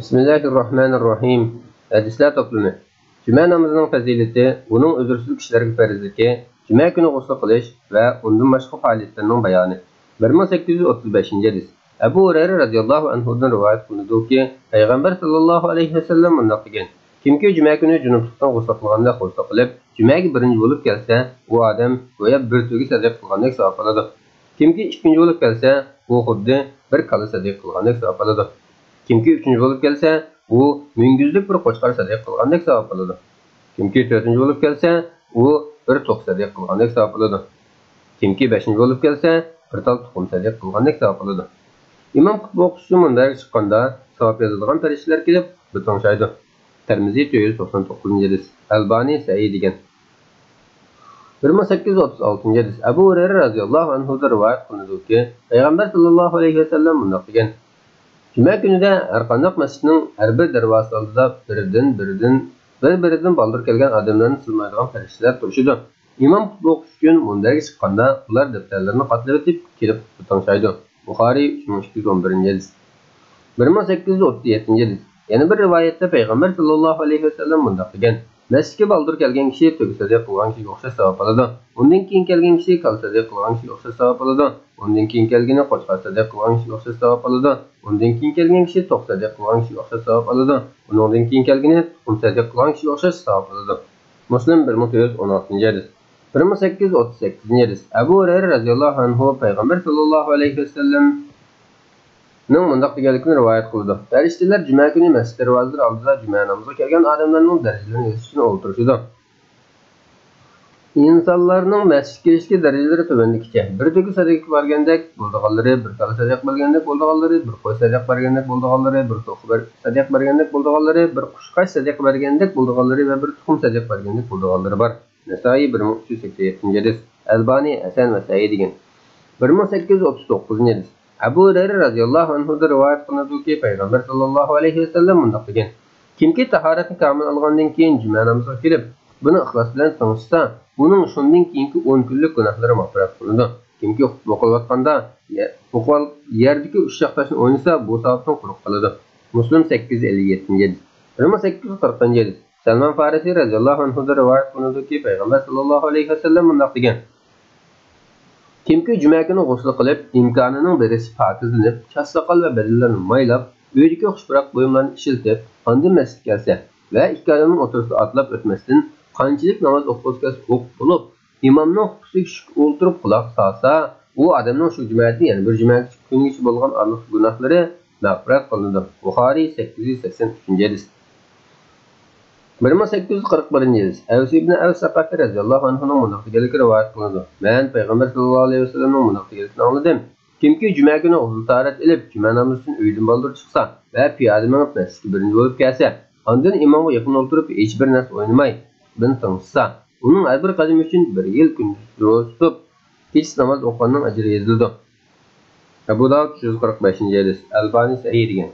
Bismillahirrahmanirrahim. Hadislar toplumu. Cuma namozining fazilati, uning uzrsiz kishilarga farzligi, Cuma kuni g'usl qilish va undan boshqa faoliyatlarning bayoni. 1835-hadis. Abu Hurayra radhiyallohu anhudan rivoyat qilinadiki, Payg'ambar sallallohu alayhi vasallam bunday degan: Kimki Cuma kuni junublikdan g'usl qilganda g'usl qilib, Jumaga birinchi bo'lib kelsa, u odam go'yo bir tugi sadiq qilgandek savob oladi. Kimki ikkinchi bo'lib kelsa, u xuddi bir kala sadiq qilgandek savob oladi. Kimki üçüncü bo'lib kelsa, u mingizlik bir qo'chqar sadiq qilgandek savob oladi. Kimki to'rtinchi bo'lib kelsa, u bir to'q sadiq qilgandek savob oladi. Kimki beshinchi bo'lib kelsa, bir tal tuxum sadiq qilgandek savob oladi. Imom xutba o'qishi mundaq chiqqanda, savob yozilgan farishtalar kelib, bitonshaydi. Termiziy 499-hadis. Albani Sahih degan. 1836-hadis. Abu Hurayra radhiyallohu anhu rivoyat qilinadiki, Payg'ambar sallallohu alayhi vasallam bunday degan: Cuma günüdə hər qandaq məscidin hər bir darvazası aldida bir-biridən baldır kelgan adamlarını silmaydigan farishtalar turishidi. İmam xutba o'qish uchun mundarga chiqqanda ular daftarlarini qatlab etib kelib tutanshaydi. Buxoriy 3211-hadis. 1837-hadis. Yana bir rivoyatda Payg'ambar sallallohu alayhi vasallam bunday degan: Masjidga baldır kelgan kishi to'g'risida qilgan kishiga o'xshash savob oladi. Undan keyin kelgan kishi qalsada qilgan kishiga o'xshash savob oladi. Undan keyin kelgani qo'chqarsada qilgan kishiga o'xshash savob oladi. Undan keyin kelgan kishi to'qsada qilgan kishiga o'xshash savob oladi. Undan keyin kelgani xumsada qilgan kishiga o'xshash savob oladi. Muslim 1416-hadis. 1838-hadis. Abu Hurayra radhiyallohu anhu Payg'ambar sallallohu alayhi vasallam mundaq deganlikni rivoyat qildi. Farishtalar Juma kuni masjid darvozalari oldida Juma namoziga kelgan odamlarning darajalarini yozish uchun o'tirishdi. İnsanlarning masjidga kelishga darajalari tubanligicha. Bir to'ki sadiq bergandek bo'ldiganlari, bir kala sadiq bergandek bo'ldiganlari, bir qo'y sadiq bergandek bo'ldiganlari, bir to'q sadiq bergandek bo'ldiganlari, bir qushqash sadiq bergandek bo'ldiganlari va bir tuxum sadiq bergandek bo'ldiganlari bor. Nasoiy 1387-hadis. Albani Hasan va Sahih degan. 1839-hadis. Abu Hurayra radhiyallohu anhu rivoyat qilinadiki, Payg'ambar sallallohu alayhi vasallam bunday degan: Kimki tahoratni kamil olgandan keyin Juma namoziga kelib, buni ixlos bilan tingishsa, uning shundan keyingi 10 kunlik gunohlari mag'firat qilinadi. Kimki xutba o'qiyotganda yerdagi ushshaq toshni o'ynasa, bu savobdan quruq qoladi. Muslim 857-hadis. 1840-hadis. Salman Farisi radhiyallohu anhu rivoyat qilinadiki, Payg'ambar sallallohu alayhi vasallam bunday degan: Kimki Juma kuni g'usl qilib, imkonining birisi pokizlanib, chassaqal va badallarni maylab, uydagi xushbiroq buyumlarni ishiltib, ondan masjidga kelsa va ikki odamning o'rtasida atlab o'tmasdan qanchalik namoz o'qib bo'lib, imomning xutbasiga o'ltirib quloq solsa, u odamning shu jumadan yana bir jumaga kungacha bo'lgan arliq gunohlari mag'firat qilinadi. Buxoriy 883-hadis. 1841-hadis. Avs ibn al-Saqafi radhiyallohu anhuning bunday deganligi rivoyat qilindi. Men Payg'ambar sallallohu alayhi vasallamning bunday deganligini angladim. Kimki Juma kuni g'usl tahorat ilib, Juma namozidan uydan baldir chiqsa va piyoda minib masjidga birinchi bo'lib kelsa, ondan imomga yaqin o'tirib hech bir narsa o'ynamay, bin tingsa, uning har bir qadami uchun bir yil kunduz ro'za tutib, kech namoz o'qiganning ajri yozildi. Abu Dawud 145-hadis. Albani Sahih degan.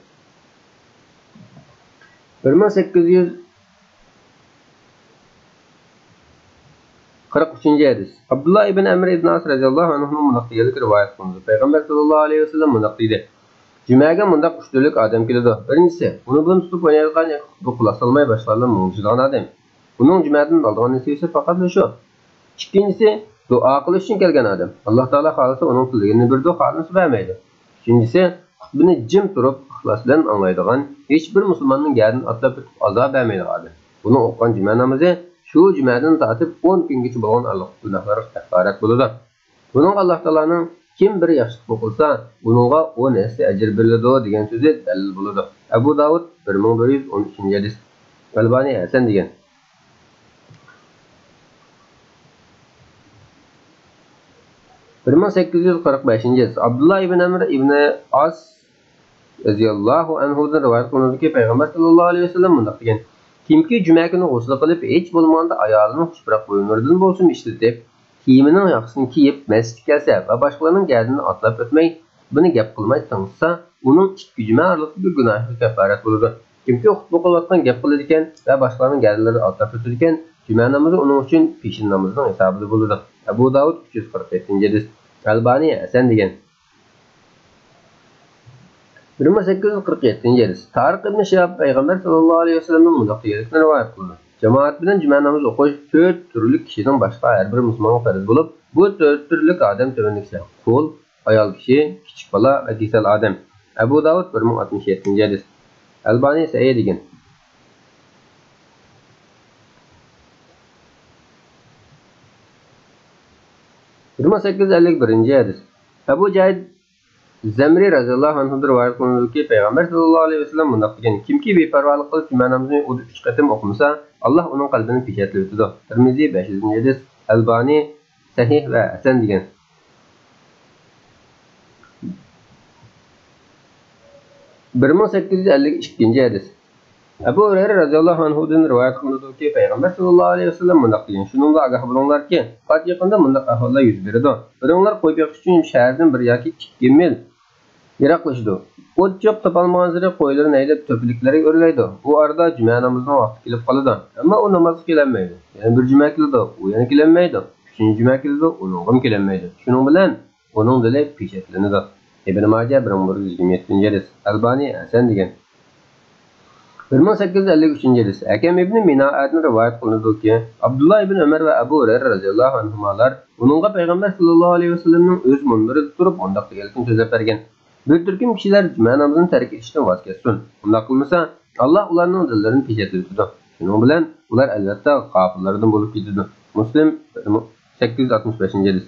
1843-hadis. Abdullah ibn Amr ibn As radhiyallohu anhu bunday deganlik rivoyat qilindi. Payg'ambar sallallohu alayhi vasallam bunday dedi: Jumaga mundaq 3 turlik odam keladi. Birinchisi, uni buni tutib o'ynaydigan, bu quloq solmay boshqalarni mung'ishadigan odam. Uning jumadan oldigan nasibasi faqat shu. Ikkinchisi, duo qilish uchun kelgan odam. Alloh taolo xolisa uning tilligini bir xohlasa bermaydi. Uchinchisi, xutbani jim turib, ixlos bilan anglaydigan, hech bir musulmonning gardini atlab o'tib azob bermaydigan odam. Buni o'qigan juma namozi shu jumadan tortib 10 kungacha bo'lgan Alloh gunohlari kaffarat bo'ladi. Buning Alloh taoloning kim bir yaxshilik qilsa, uningga 10 asli ajr beriladi degan so'zi dalil bo'ladi. Abu Dawud 1113-hadis. Albani Hasan degan. 1845-hadis. Abdullah ibn Amr ibn As radhiyallohu anhudan rivoyat qilinadiki, Payg'ambar sallallohu alayhi vasallam bunday degan: Kimki Juma kuni g'usl qilib, hech bo'lmaganda ayolining xushbiroq buyumlaridan bo'lsin ishlatib, kiyimining yaxshisini kiyib masjidga kelsa va boshqalarning gardini atlab o'tmay, buni gap qilmay tingsa, uning 2 juma oraliqdagi gunohi kafarat bo'ladi. Kimki xutba qilayotgan gap qiladi ekan va boshqalarning gardilarini atlab o'tadi ekan, juma namozi uning uchun peshin namozining hisobida bo'ladi. Abu Dawud 347-hadis. Albani Hasan degan. 1847 Tariq ibn Shihab Peygamber sallallahu aleyhi ve sellem'in mundaq deganligini rivoyat qildi. Jamoat bilan juma namozi o'qish 4 turli kishidan boshqa har bir musulmonga farz bo'lib, bu 4 turli odam tövəndiksə: qul, ayol kishi, kichik bola va kasal odam. Abu Davud 1067-hadis. Albani sahih degan. 1851-hadis. Abu Jayd Zemri radhiyallohu anhu rivoyat qilinadiki, Payg'ambar sallallohu alayhi vasallam mundaq degan: kimki beparvolik qilib juma namozini 3 qatim o'qimasa, Alloh uning qalbini peshatlab o'tadi. Tirmiziy 500-hadis, Albani sahih va hasan degan. 1852-hadis. Abu Hurayra radhiyallohu anhudan rivoyat qilinadiki, Payg'ambar sallallohu alayhi vasallam mundaq degan: shuningdek agah bo'linglarki, faqat yaqinda mundaq ahvollar yuz beradi. Biringlar qo'yib yoqish uchun shahardan 1 yoki 2 mil yiroqlashdi. O'tchoq topolmaganlari qo'ylarini haydab to'pliklarga o'rlaydi. Bu arada juma namozining vaqti kelib qoladi. Ammo u namozga kelolmaydi. Yana bir juma keladi, u yana kelolmaydi. 3-juma keladi, uning ham kelolmaydi. Shuning bilan uning dili peshatlanadi. Ibn Majah 1127-hadis. Albani hasan degan. 1853-hadis. Hakam ibn Minaatni rivoyat qilinadiki, Abdullah ibn Umar va Abu Hurayra radhiyallohu anhumalar uningga Payg'ambar sallallohu alayhi vasallamning o'z munbarida turib mundaq deganligini so'zlab bergan: bir turkum kishilar juma namozini tark etishdan voz kechsin. Bunday qilmasa, Alloh ularning dillarini peshatlaydi. Shuning bilan ular albatta kofirlardan bo'lib ketadi. Muslim 865-hadis.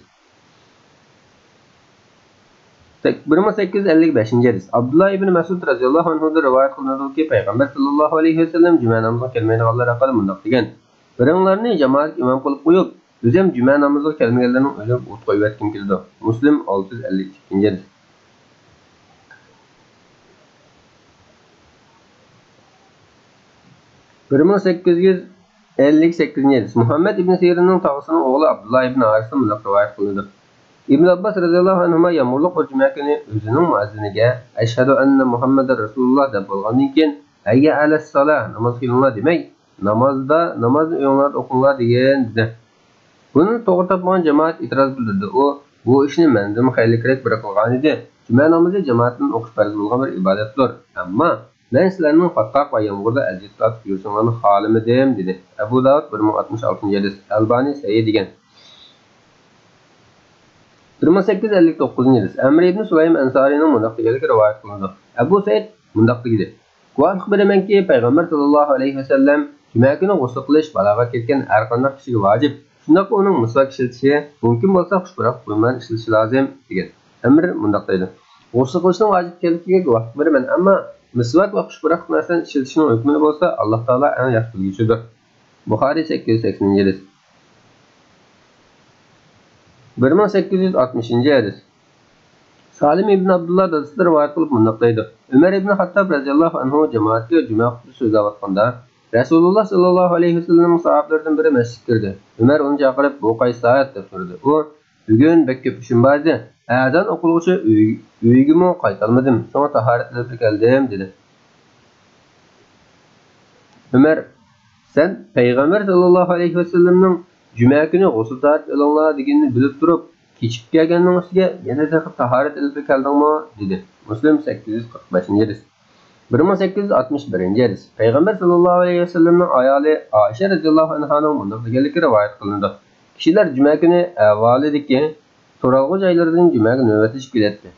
1855-hadis. Abdullah ibn Mas'ud radhiyallohu anhu rivoyat qilinadiki, Payg'ambar sallallohu alayhi vasallam juma namoziga kelmaydiganlar haqida mundaq degan: biringlarni jamoat imom qilib qo'yib, o'zim juma namoziga kelmaganlarning o'ylab o't qo'yib aytkim keldi. Muslim 652-hadis. 1858-hadis. Muhammad ibn Sirinning tog'asining o'g'li Abdullah ibn Haris mundaq rivoyat qildi: Ibn Abbas radhiyallohu anhuma yağmurluq bir juma kuni o'zining muazziniga ashhadu anna Muhammadar Rasululloh deb bo'lgandan keyin hayya alas solah, namoz qilinglar demay, namozni uyinglarda o'qinglar degan dedi. Buni to'g'ri topmagan jamoat e'tiroz bildirdi. U bu ishni mendan xayrlikroq bir qilgan edi. Juma namozi jamoatning o'qish farz bo'lgan bir ibodatdir. Ammo men sizlarning qattiq va yomg'irda aziyat tortib yursanglarni xohlamadim dedi. Abu Davud 1066-hadis. Albani sahih degan. 1859-hadis. Amr ibn Sulaym Ansarining mundaq deganligi rivoyat qilindi. Abu Said mundaq dedi: guvohlik beramanki, Payg'ambar sallallohu alayhi vasallam juma kuni g'usl qilish balog'a ketgan har qanday kishiga vojib. Shundaq uning misvak ishlatishi, mumkin bo'lsa xushbiroq quyman ishlatishi lozim degan. Amr mundaq dedi: g'usl qilishning vojib ekanligiga guvohlik beraman, ammo misvak va xushbiroq narsani ishlatishning hukmi bo'lsa, Alloh taolo eng yaxshi bilguchidir. Buxoriy 880-hadis. 1860-hadis. Salim ibn Abdullah dadasidan rivoyat qilib mundaq deydi: Umar ibn Hattob radhiyallohu anhu jamoatga juma xutbasi so'zlayotganda Rasululloh sallallohu alayhi vasallam sahobalaridan biri masjidga kirdi. Umar uni chaqirib, "Bu qaysi soat?" deb so'radi. U, "Bugun bek ko'p ishim bor edi. Azon o'qiluvchi uyigimi qaytolmadim. So'ng tahorat qilib keldim" dedi. Umar, "Sen Payg'ambar sallallohu alayhi vasallamning juma kuni g'usl tahorat qilinglar deganini bilib turib, kechib kelganning ustiga yana tahorat qilib keldingmi?" dedi. Muslim 845-hadis. 1861-hadis. Payg'ambar sallallohu alayhi vasallamning ayoli Oysha radhiyallohu anhaning bunday deganligi rivoyat qilindi. Kishilar juma kuni avvalidagi turalg'u joylaridan jumaga navbatlanib keladi.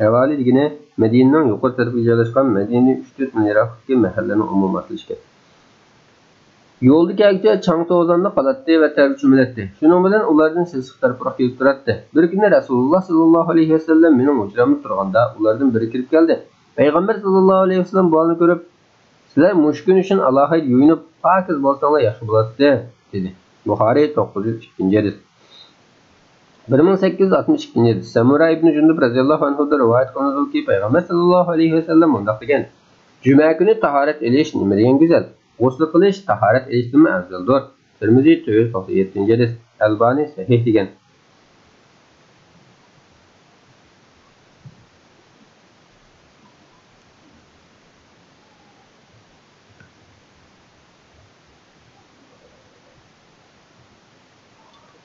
Avvali degani Madinaning yuqori tarafiga joylashgan Madina 3-4 mil yiroqdagi mahallaning umumiy atlishga. Yo'ldagi akcha chang to'zanda qolatdi va tarbichumilatdi. Shuning bilan ulardan silsiq tarafroq kelib turadi. Bir kuni Rasululloh sallallohu alayhi vasallam mening hujramda turganda ulardan biri kirib keldi. Payg'ambar sallallohu alayhi vasallam bolani ko'rib, "Sizlar mush kun uchun alohida yuyinib, pokiz bo'lsanglar yaxshi bo'ladi" dedi. Buxoriy 902-hadis. 1862-hadis. Samura ibn Jundub radhiyallohu anhu rivoyat qilinadiki, Payg'ambar sallallohu alayhi vasallam mundaq degan: "Juma kuni tahorat qilish nima degan go'zal. G'usl qilish tahorat qilishdan afzaldir." Tirmiziy 497-hadis. Albani sahih degan.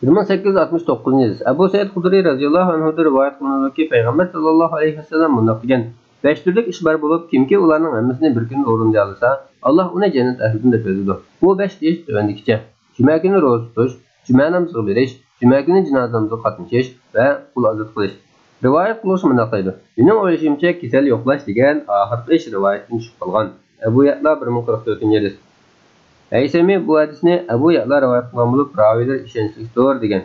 1869-hadis. Abu Said Xudri radhiyallohu anhu rivoyat qilinadiki, Payg'ambar sallallohu alayhi vasallam mundaq degan: 5 türlük iş bar bulup, kimki ularning hammasini bir kunda o'ringa olsa, Alloh uni jannat ahlidan deb yozadi. Bu 5 ish tuvandikicha: juma kuni ro'za tutish, juma namoziga berish, juma kuni janoza namoziga qatnashish va qul ozod qilish. Rivoyat qilish bunday deydi: mening o'ylashimcha, kasal yo'qlash degan oxirgi ish rivoyatdan tushib qolgan. Abu Ya'la 1044-hadis. Haysami bu hadisni Abu Ya'la rivoyat qilgan bo'lib, raviylar ishonchlidir degan.